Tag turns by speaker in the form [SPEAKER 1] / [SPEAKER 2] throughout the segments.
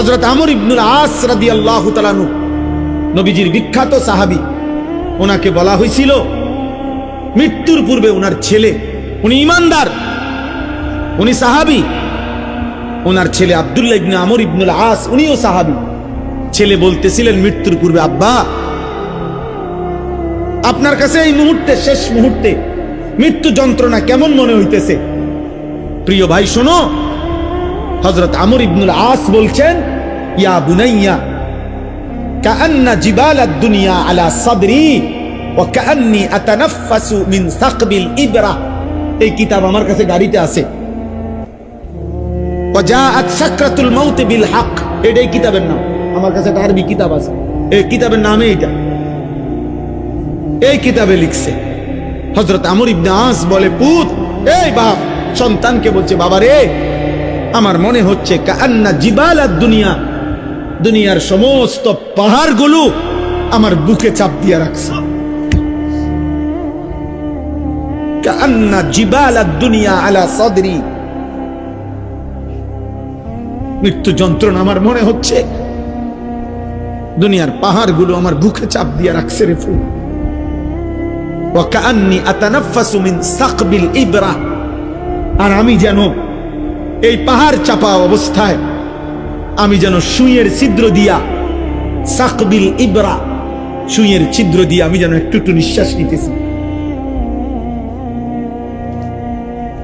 [SPEAKER 1] হযরত আমর ইবনুল আস রাদিয়াল্লাহু তাআলা আনহু নবীজির বিখ্যাত সাহাবী, ওনাকে বলা হয়েছিল মৃত্যুর পূর্বে ওনার ছেলে, উনি ঈমানদার, উনি সাহাবী, ওনার ছেলে আব্দুল্লাহ ইবনে আমর ইবনুল আস উনিও সাহাবী। ছেলে বলতেছিলেন মৃত্যুর পূর্বে, আব্বা আপনার কাছে এই মুহূর্তে, শেষ মুহূর্তে মৃত্যু যন্ত্রণা কেমন মনে হইতেছে? প্রিয় ভাই শোনো, হযরত আমর ইবনুল আস বলছেন, ইয়া বুনাইয়া কাআন্না জিবালাদ দুনিয়া আলা সাদরি ওয়া কাআন্নি আতানাফাসু মিন সাকবিল ইবরা। এই কিতাব আমার কাছে গাড়িতে আছে। ওয়া জাআত সাকরাতুল মাউত বিল হক, এটাই কিতাবের নাম। আমার কাছে একটা আরবি কিতাব আছে, এই কিতাবের নামে এটা। এই কিতাবে লিখছে হযরত আমর ইবনে আস বলে, পুত, এই বাপ সন্তানকে বলছে, বাবা রে, আমার মনে হচ্ছে কাআন্না জিবালাদ দুনিয়া, দুনিয়ার সমস্ত পাহাড়গুলো আমার বুকে চাপ দিয়ে রাখছে। কাআন্না জিবালাদ দুনিয়া আলা সাদরি, মৃত্যু যন্ত্রণা আমার মনে হচ্ছে দুনিয়ার পাহাড়গুলো আমার বুকে চাপ দিয়ে রাখছে রে ফুল। ওয়া কাআন্নি আতানাফাসু মিন সাকবিল ইবরা, আর আমি যেন এই পাহাড় চাপা অবস্থায় আমি যেন সুইয়ের ছিদ্র দিয়া, সাকবিল ইবরা, সুইয়ের ছিদ্র দিয়ে আমি যেন একটু একটু নিঃশ্বাস নিতেছি।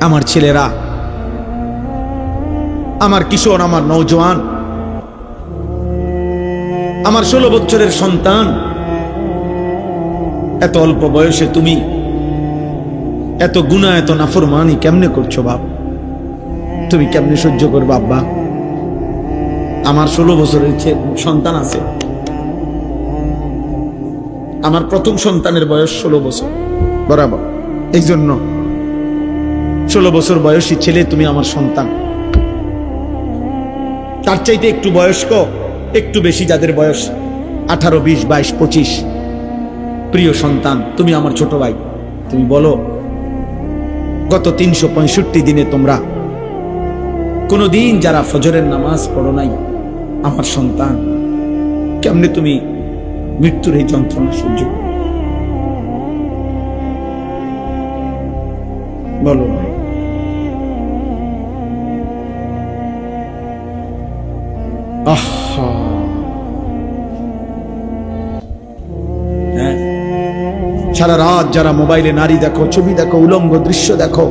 [SPEAKER 1] আমার ছেলেরা, আমার কিশোর, আমার নওজোয়ান, আমার 16 বছরের সন্তান, এত অল্প বয়সে তুমি এত গুনাহ, এত নাফরমানি কেমনে করছো বাপ? তুমি কেমনে সহ্য করবে আব্বা? আমার 16 বছরের সন্তান আছে। আমার প্রথম সন্তানের বয়স 16 বছর বরাবর। এই জন্য 16 বছর বয়সী ছেলে তুমি আমার সন্তান। তার চাইতে একটু বয়স্ক, একটু বেশি যাদের বয়স 18, 20, 22, 25, প্রিয় সন্তান, তুমি আমার ছোট ভাই। তুমি বলো, গত 365 দিনে তোমরা কোনদিন যারা ফজরের নামাজ পড়ো নাই, আমার সন্তান, কেমনে তুমি মৃত্যুর এই যন্ত্রণা সহ্য করো? বলো ভাই। আহা, হ্যাঁ, সারা রাত যারা মোবাইলে নারী দেখো, ছবি দেখো, উলঙ্গ দৃশ্য দেখো,